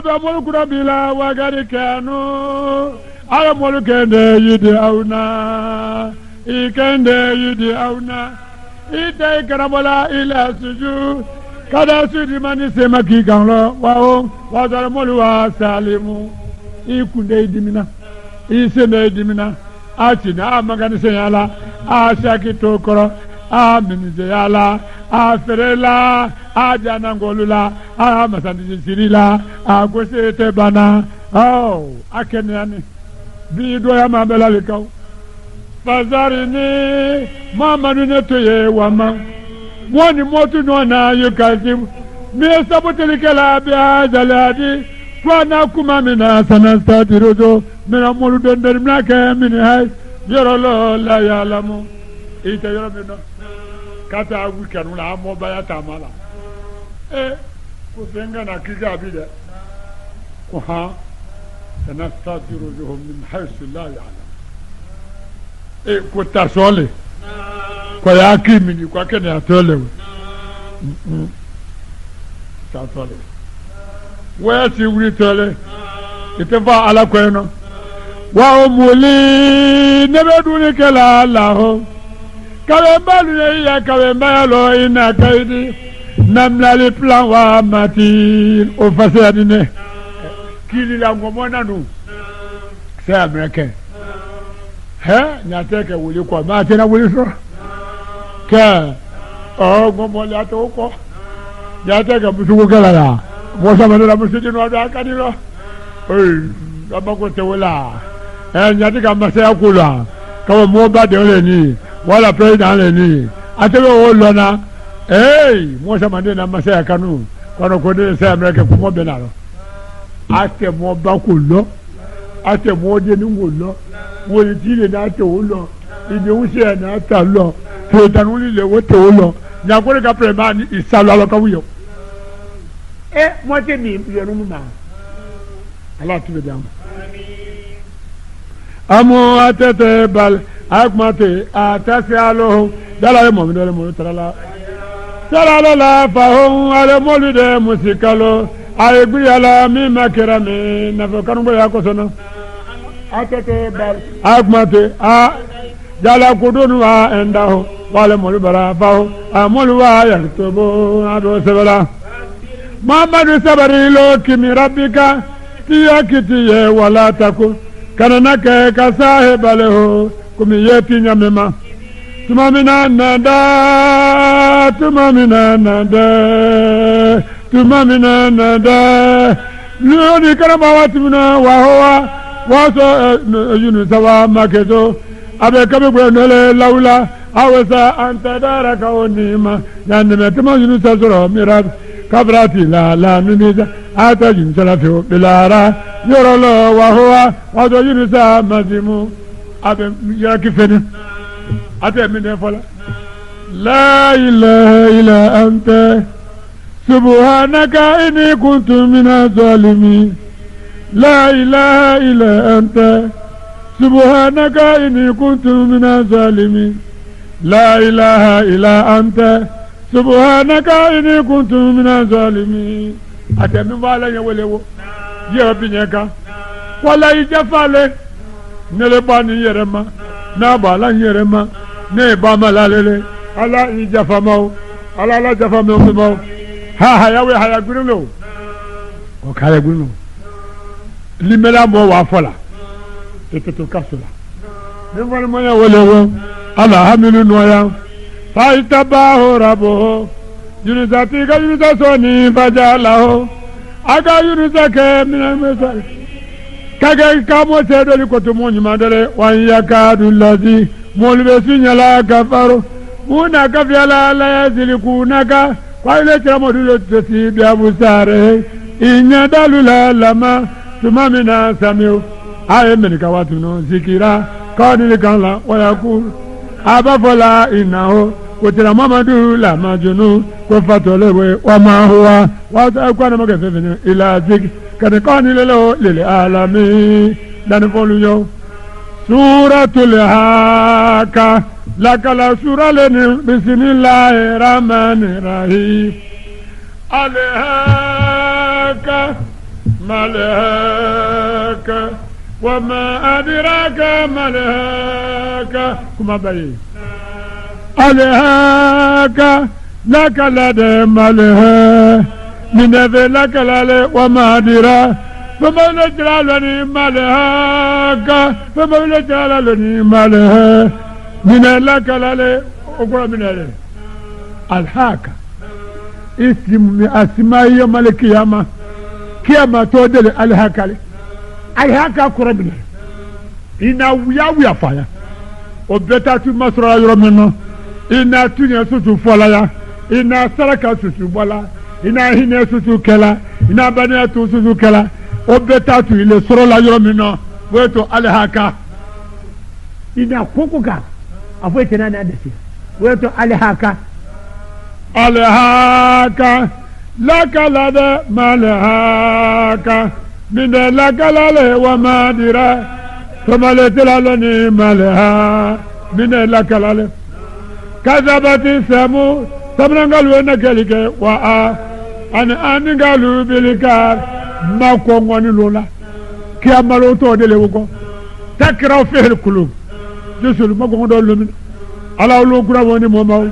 mulku rabila wa garikanu ala mulku de yidi auna ikende yidi auna ite karabola ila suju kada sudi mani sema kikanlo wao wadara molu wa salimu ikunde dimina iseme dimina atina amagani senyala ashaki tokoro aminize yala aferela ajanangolula amasandi sirila agosete bana oh akenyani bido ya mabela likau fazarini mamadu netoye wama mwani motu nona yukazimu miyesabutelikela bia jaladi kwana kumamina sanastatirojo mina mulu donderi mnake mini hai yorolo la yalamu ita yoro mino kata wikanu la amo baya tamala kusenga na kiga bide kuha sanastatirojo min haisu la yalamu kutasole kwa yaki mini kwa kene atolewe tasole where ti wuri tole itefa ala kweno wa umuli nebeduni kala laho kalembalu ya kalembalo ina kaidi namlali plan wa mati o fasadine kili la ngomona nu c'est américain nyateke wuli kwa ma tena wuli so ka ngomola to ko nyateke busugo kala la mosa manera musiji no ada kaniro abako tewela nyateke masaya kula kawo mo ba de ole ni wala president le ni atebe o lona mosa manera masaya kanu kono ko de se america ko mo benalo ate mo ba ko lo ate mo de ni ngolo wòle tí lè n'a tẹ o lọ ìdíwọ́ sí ẹ̀ n'a ta lọ tòótanu lè wò tẹ o lọ nyakore ka pẹrẹ maa ni ìsàlọ alọ kawu yọ. mọtẹ mi yẹnu mu ma ala ti bẹ dàmú. amu atẹtẹ bal akumate atasi alo dala ye mọmi dọlẹ mọmi tarala tarala la fahom ale mọlu de musikalo aye gbiyala mi ma kẹra mi nafa kanugbe ya kọsọnna. atete bal agmate a jala kudunu wa endaho wale molu bara faho amolu wa yaktobo ado sebala Muhammadu sabari lo kimi rabbika tiya kitiye wala taku kanana ke kasahe baleho kumi yeti nyamema tumamina nada luni karama watimuna wahowa waso yunusawa makezo abe kabe bwenele laula awesa antadaraka onima yanime tuma yunusa soro mirab kabrati la nuniza ata yunusa fio bilara yorolo wahowa waso yunusa mazimu abe yakifene ate mine fola la ilaha illa anta subhanaka inni kuntu minaz zalimin لا إله إلا أنت سبحانك إني كنت من الظالمين لا إله إلا أنت سبحانك إني كنت من الظالمين أتمنى ولا يولو يبنيك ولا يجفال نلباني يرما نبالا يرما نباما لالي على يجفمو على لا جفمو ها يا وي ها يغرلو وكاي يغرلو limela mo wa fola teteto kasula nimwani moya welewo ala hamilu noya faitabahu rabo yunizati ga yunizasoni fajalaho aga yunizake minamesa kage kamo sedo likoto monyi mandele wanyakadu lazi molbesi nyala kafaro una kafyala la yazilikunaka kwa ile chiramodulo tesi biabusare inyadalula lama tumamina samiu aye menika watuno zikira kawani kanla wayakul abafola inaho kutira mamadu la majunu kufatolewe wama huwa wata kwa na magafefene ila zik kani kawani lelo lili alami dani folu yo suratul haka lakala sura leni bismillahirrahmanirrahim alhaka ما الهاك وما أدراك ما الهاك كما بي الهاك لك لدى ما الهاك من لك لدى وما أدراك فما نجعلني ما الهاك فما نجعلني ما الهاك من لك لدى أقول من لدى الهاك اسم أسماء يوم القيامة كيما تودل الهاك alihaka kurabina ina wuya faya o beta tu masura yoro meno ina tunya sutu fola ya ina saraka sutu bola ina hine sutu kela ina bana tu sutu kela o beta tu ile soro la yoro meno weto alihaka ina kokuka afwe tena na desi weto alihaka laka lada malahaka من لكلال وما درا فما لتلالني مالها من لكلال كذبت ثمود ثمود قالوا انك لك ان قالوا بالكار ما كون لولا كي عملوا تودي لوكو تكرا فيه القلوب جسل ما كون دول من على لو كروني مومو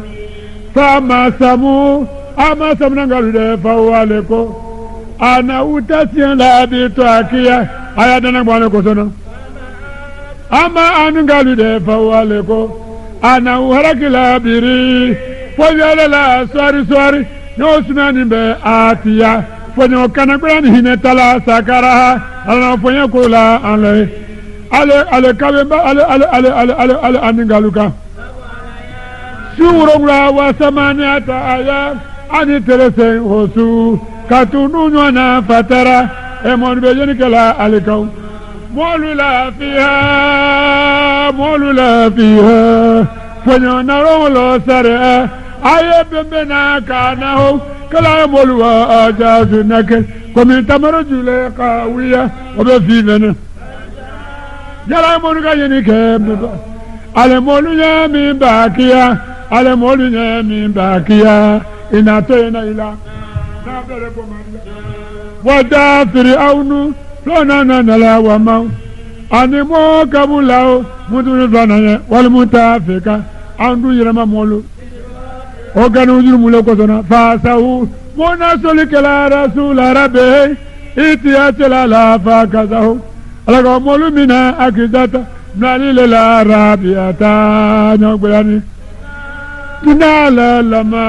فما ثمود اما ثمود قالوا فهو لكم ana utasiyan la bi to akiya aya dana bwana ko sono ama anu galu de fawale ko ana uharakila biri fojala la swari no sunani be atiya fonyo kana kwani hine tala sakara ala fonyo ko la ale kabe ba ale anu galuka surura wa samaniyata aya ani teresen hosu katunu nyona fatara emon bejeni kala alikaw molu la fiha fonyo na rolo sare aye bembe na kana ho kala molu wa ajazu nakel komi tamaro jule qawiya obe fivena yala monu ga yeni ke ale molu nya mi bakiya inato ina ila wada fir'aunu lona nala wa ma animo kabulao mudunu fanaye wal mutafika andu yirama molu oganu yuru mulo ko sona fasahu mona solikala rasul rabbe itiyatla la fakazahu alaga molu mina akizata nalile la rabiata nyogbani tunala lama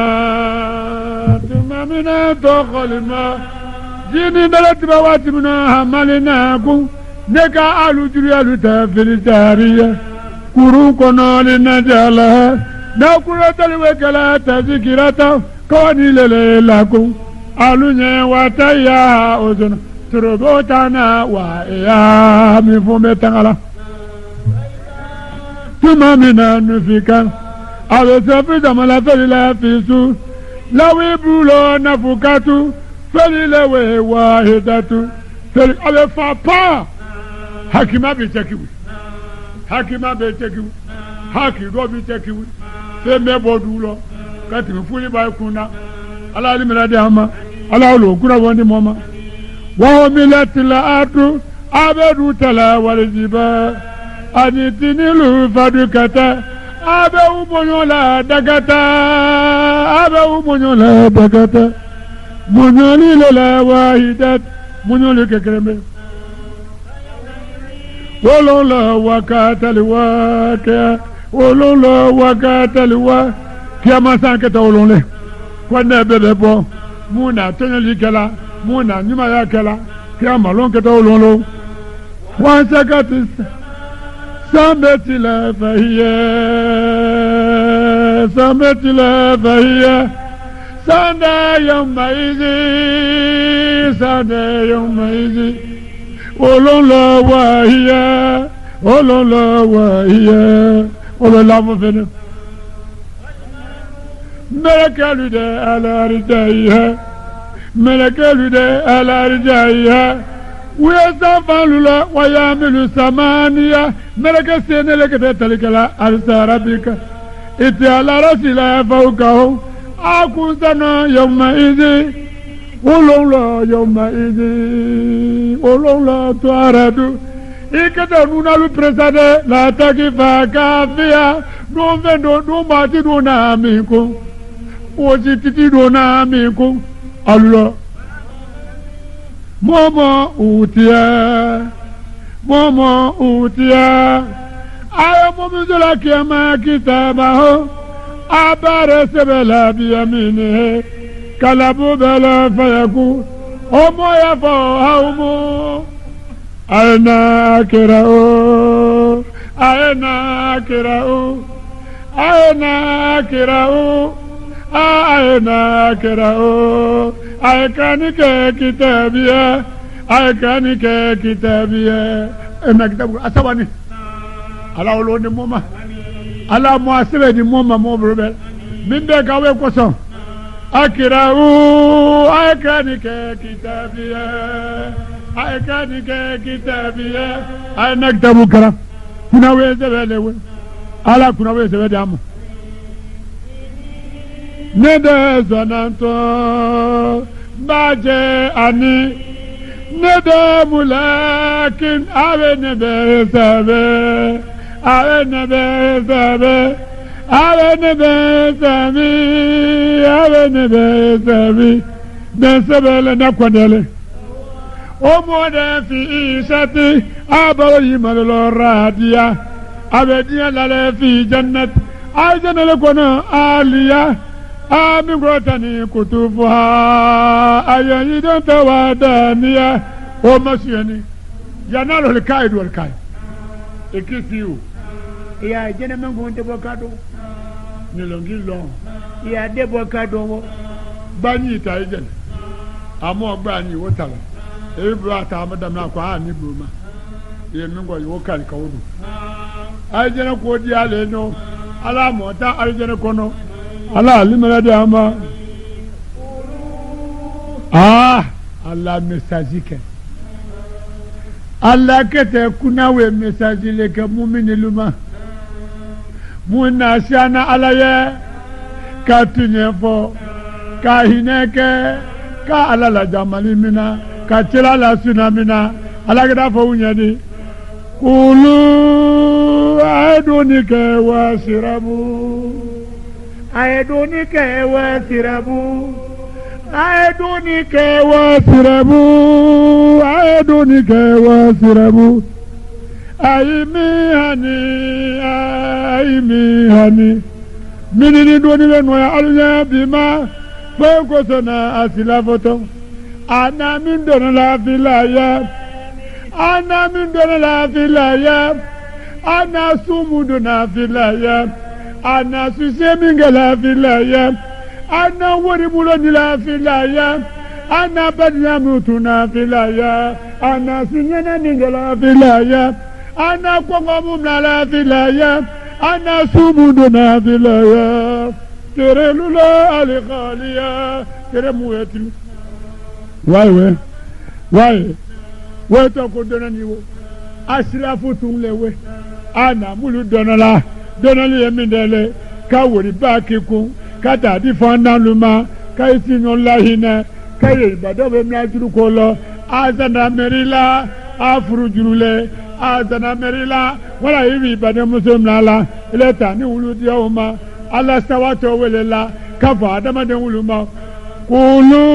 tumamina tokholima jini dalat bawati muna hamalina ku neka alu juri alu tafilitariya kuru kono linajala na kura taliwekala tazikirata kawani lele laku alu nye wataya ozona turobotana wa ya mifume tangala tumamina nufika alu safi zamala felila fisu lawi bulo nafukatu felilewe wahidatu feli alefa pa hakima be tekiwi haki do bi tekiwi fe me bodulo kati fuli ba kuna ala alimina de ama ala lo kura woni moma wa milatil atu abedu tala wal jiba anitinilu fadukata abe umonyola dagata monyoli la wahidat monyoli kekreme wolola wakatali wa kiyama sanke tawlonle kwanne bebe bo muna tonyoli kala muna nyuma ya kala kiyama lonke tawlonlo wansakati سامت لا فهي سانا يومئذ ولولا وهي ولولا مفنا ملك الهدى على رجائها ويستفعل لا ويعمل ثمانية ملك السنة لك تتلك لا أرسى ربك إتي على رسل فوقه أكون سنة يومئذ ولولا يومئذ ولولا تعرض ikata nuna lu presade la takifa kafia no vendo no mati do na miko o titi do na miko Allah momo utia aya momo zola kiyama kitabaho abare sebela biyamine kalabu bela fayaku omo ya fo haumo aina kirao aikanike kitabia ena kitabu asabani ala oloni moma ala mo asebe di moma mo brobel minde kawe koso akirau aikanike kitabia aina kitabu kara kuna weze welewe ala kuna weze wede amu nede zonanto baje ani nede mulakin awe nebe sabe bensebele nakwadele omode fi isati abawi malolo radia abediya lale fi jannat ajanale kono aliya amigotani kutufuha ayayidon tawadaniya o masiyani yanalo lkai do lkai ekisiu ya jena mango ndebo kado nilongi lo ya debo kado bani ta ejele amo gba ni wotala ebra ta madam na kwa ni broma ye mingo yo kan ka wodu ajena ko di ale no ala mota ajena kono ala limara de ama ala message Allah kete kunawe message leke mumini luma muna shana alaye ka tunyefo ka hineke ka alala jamali mina ka tilala sunamina alagada fo unyadi kulu aidunike wasirabu aimihani minini doni leno ya alunya bima foko sana asila foto ana min dona la filaya ana sumu dona filaya ana suseminga la filaya ana wori muloni la filaya ana badna mutuna filaya ana sinyana ninga la filaya ana kongomu la filaya ana sumudu na filaya tere lula alikhaliya tere muweti wai to ko dona niwo asila futun lewe ana mulu dona li yemindele ka wori bakiku kata di fondan luma ka isinyo lahina ka ibado be mnajuru ko lo azana merila afuru jurule azana merila wala yibi ibado muslim lala ileta ni wuludi yawma ala sawato welela kafa adama de wuluma kulu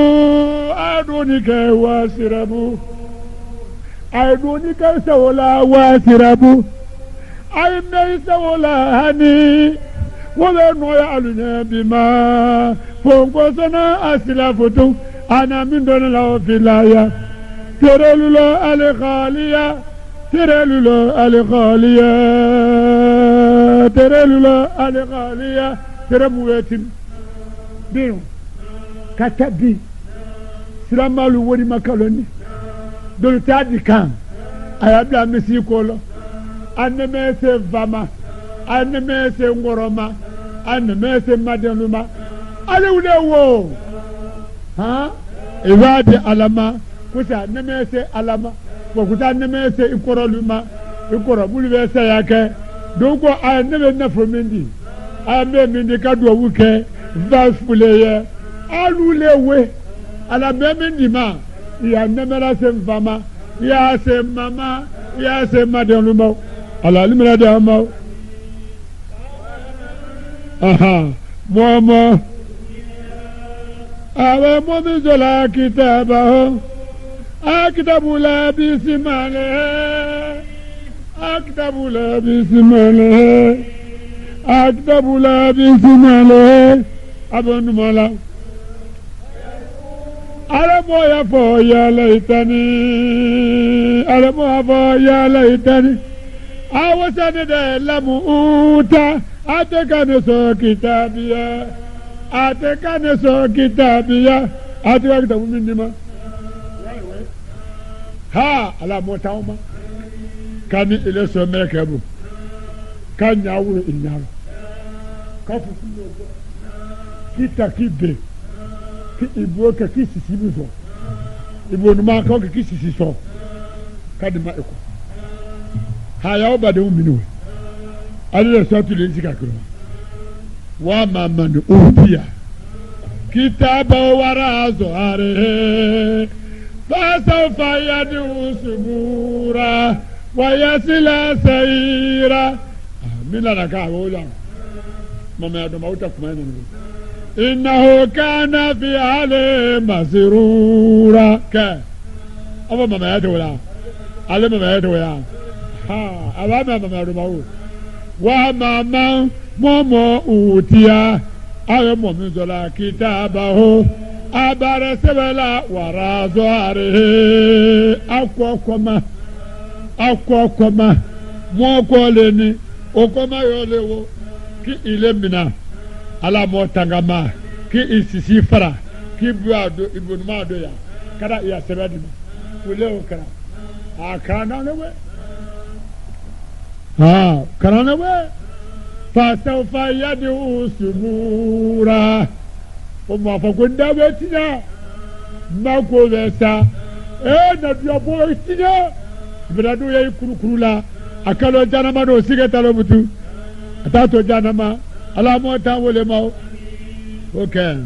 adunike wasirabu sawala wasirabu ay me sawala hani wala noya alunya bima fongo sana asila foto ana min dona la filaya terelula alikhaliya teremuwetin bin katabi silamalu wori makaloni dolu tadi kan ayabla mesi kolo annemese vama annemese ngoroma annemese madenuma alewule wo ibadi alama kusa nemese alama wakuta nemese ikoroluma ikoro bulbe sayake donko ay nebe nafo mendi ay me mendi kadwa wuke vasfuleye alulewe ala bɛmi di ma ya nɛmɛla se nfama ya se mama ya se madenlumaw ala limina di amaw mɔmɔ awe momi zola kitabaho akitabula bisimale akitabula bisimale akitabula bisimale abonumala alamoya fo ya laitani alamoya fo ya laitani awasane de lamu uta atekane so kitabiya atekane so kitabiya ateka kitabu mindima ha ala motauma kani ile so mekebu kanya wuro inyaro kafu kita kibe ki ibo ka kisisi biso ibo numa ka kisisi so kadima eko ha ya obade uminu ale so tu le zika kro wa mama ni ubia kitaba warazo are fasawfa yadu subura wa yasila sayira mina na ka woja mama ya do mauta kuma ni innahu kana fi ali masrura ka aba mama ya do la ale mama ya do ya ha aba mama ya do bawo wa mama momo utia awe momi zola kitabahu abara sebela warazo are akokoma moko leni okoma yolewo ki ilemina ala mo tangama ki isisi fara ki buado ibunuma do ya kada ya sebedi ulewo kara akana lewe karana we fasawfa yadu subura o ma fa ko ndabe tinya mako besa na dio boy tinya brado yai kurukurula akalo janama do sigeta lo butu atato janama ala mo ta wole maw okay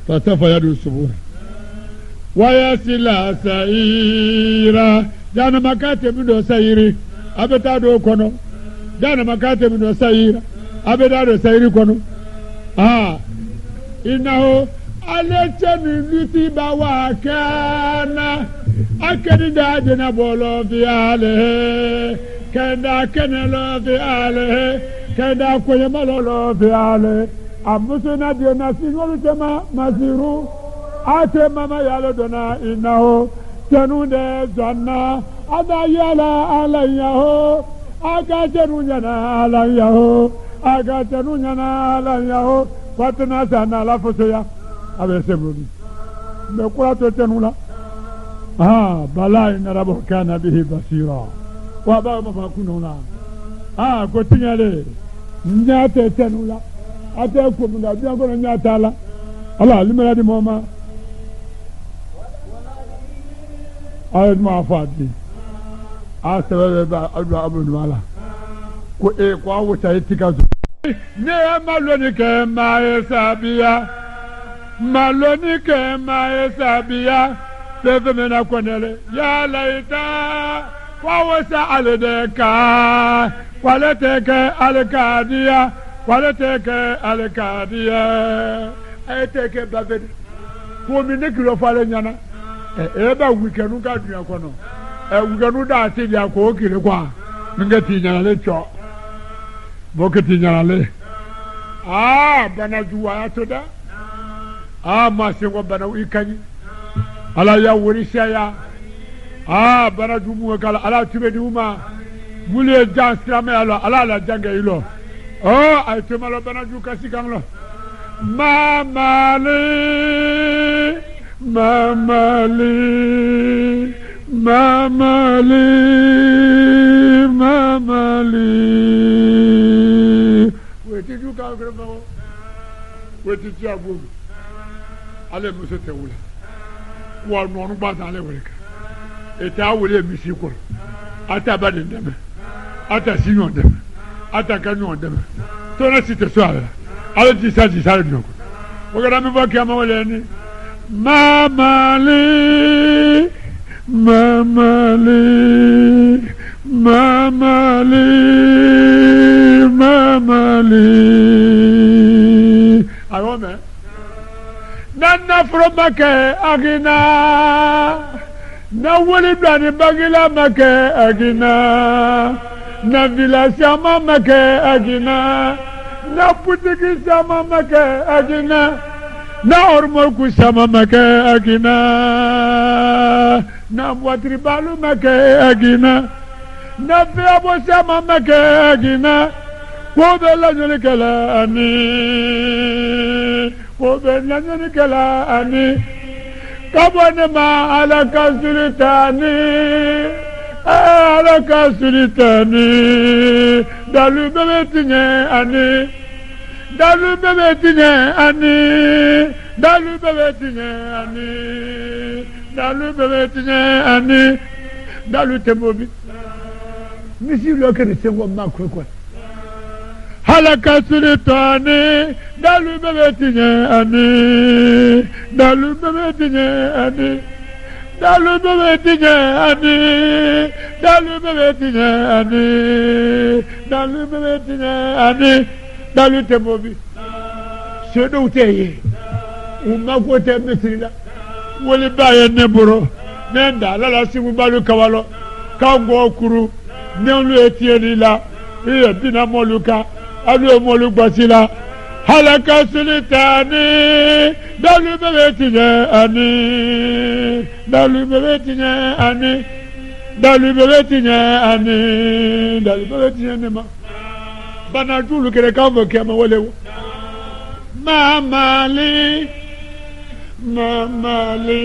fasawfa yadu subura wa yasila saira janama kate bido sairi abeta do kono dana makate min sayira abeta do sayiri kono innahu alatani lutiba wa kana akadi da jina bolo fi ale kenda kenelo fi ale kenda koyema lo fi ale amusuna diona singolu tema masiru ate mama yalo dona innahu tanunde zanna ada yala alayaho aga tenunyana alayaho patna sana la fosoya abese brodi me kula to tenula bala inna rabbuka kana bihi basira wa ba ma kununa ko tinyale nyate tenula ate ko munda biya ko nyata la ala limela di moma ayat ma fadi asabebe ba alba abun mala ko ko awuta yitika zo ne maloni ke ma esabiya bebe mena konele ya laita wa wasa aledeka waleteke alkadiya ayeteke babedi ko mi ne kilo fale nyana ba weekend ka duya kono weekend da ti ya ko kire kwa minga ti nyana le cho bokati nyana le bana juwa to da ma se ko bana ikani ala ya wori shaya bana jumu kala ala tibe di uma mule jan strame ala la janga ilo ay to malo bana ju kasi kan lo mamali weti ju ka grema weti ti abu ale muso te wula wa nonu ba ta ale wele ka eta wele mi si ko ata ba de dem ata sinyo dem ata kanyo dem to na site so ala ti sa di ko o ga mi ba ki ama wele ni mamali mamali mamali mamali ayome nanna fromake agina na wuli blani bagila make agina na villa sama make agina na putiki sama make agina na ormol ku sama make agina na watri balu make agina na fiabo sama make agina ko bella nyoni kala ani ko bella nyoni kala ani kabone ma ala kasulitani dalu bebe tinye ani dalu bebe tinye ani dalu bebe tinye ani dalu bebe tinye ani dalu tembobi misi lokere sengo makwe halaka sulitani dalu bebe tinye ani dalu bebe tinye ani dalu bebe tinye ani dalu bebe tinye ani dalu bebe tinye ani dalu tembobi sedo uteye umako te misrila woli baye neburo nenda lala simu balu kawalo kango kuru nenu etielila iye bina moluka alu molu gbasila halaka sulitani dalu bebe tinye ani dalu bebe tinye ani dalu bebe tinye ani dalu bebe tinye nema bana julu kere kanvo kema walewo mamali mamali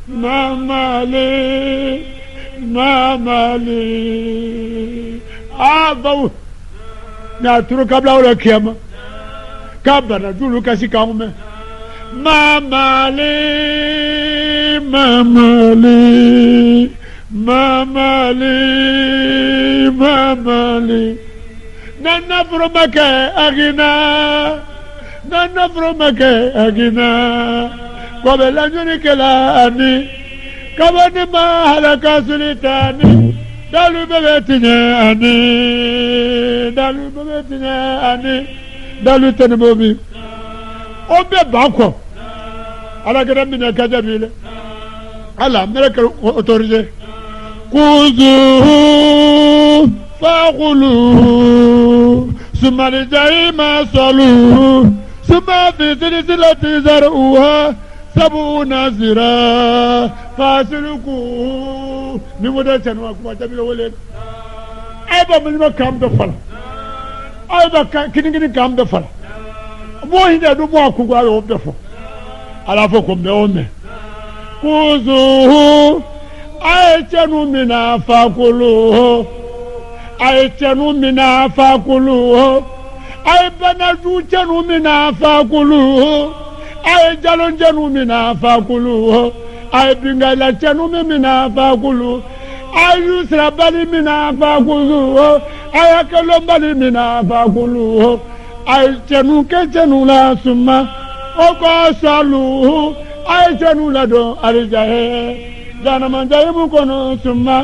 mamali mamali abaw na turu kabla wala kema kabana julu kasi kamume mamali mamali mamali mamali nana fromake agina nana fromake agina kobe lanjuni kela ani kabani ma halaka sulitani dalu bebe tinye ani dalu bebe tinye ani dalu tenbobi obe bako ala gara mina kajabile ala mereka autorisé kuzuhu faqulu sumali jaima salu suma fi silsilati zar'uha sabuna zira fasiluku ni mo da tanwa kuma tabilo wole ay ba mo kam be fala ay ba kini kam be fala mo hinde do mo ku gwa o be fo ala fo ko be o me kuzuhu ay tanu mina faqulu ay tanu mina faqulu ay banaju tanu mina faqulu ay jalon janu mina faqulu ay bingala tanu mina faqulu ay yusra bali mina faqulu ay kalom bali mina faqulu ay tanu ke tanu la summa o ko salu ay tanu la do arjahe jana manjaye mu kono summa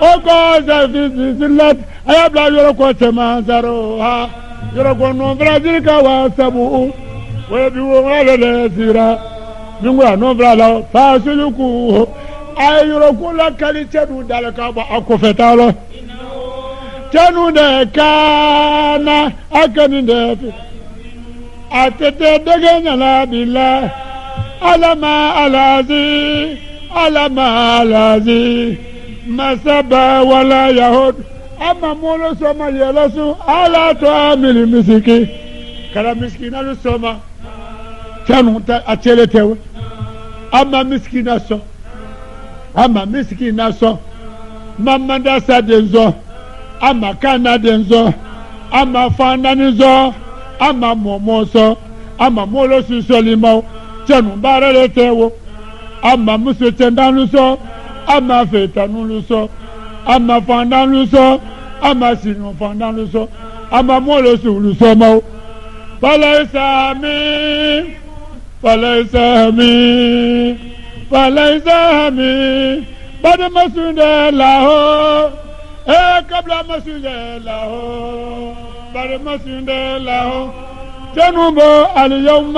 o ko zafizilat ay bla yoro ko tema zaro ha yoro ko no brazil ka wa sabu we bi wo le sira ningwa no brala fasuluku ay yoro ko la kalite du dal ka ba akofetalo tanu de kana akani de atete dege nyala bila alama alazi alama alazi masaba wala yahud ama molo soma yelasu ala to amil misiki kala miskina lu soma tanu ta atele tewe ama miskina so mama da sadenzo ama kana denzo ama fana nizo ama momoso ama molo su solimo tanu barele tewo ama musu tendanu so ama fetanu lu so ama fana lu so ama sinu fana lu so ama molo su lu so mo bala sami فليس همي فليس همي بعد ما سند له قبل ما سند له بعد ما سند له جنوب اليوم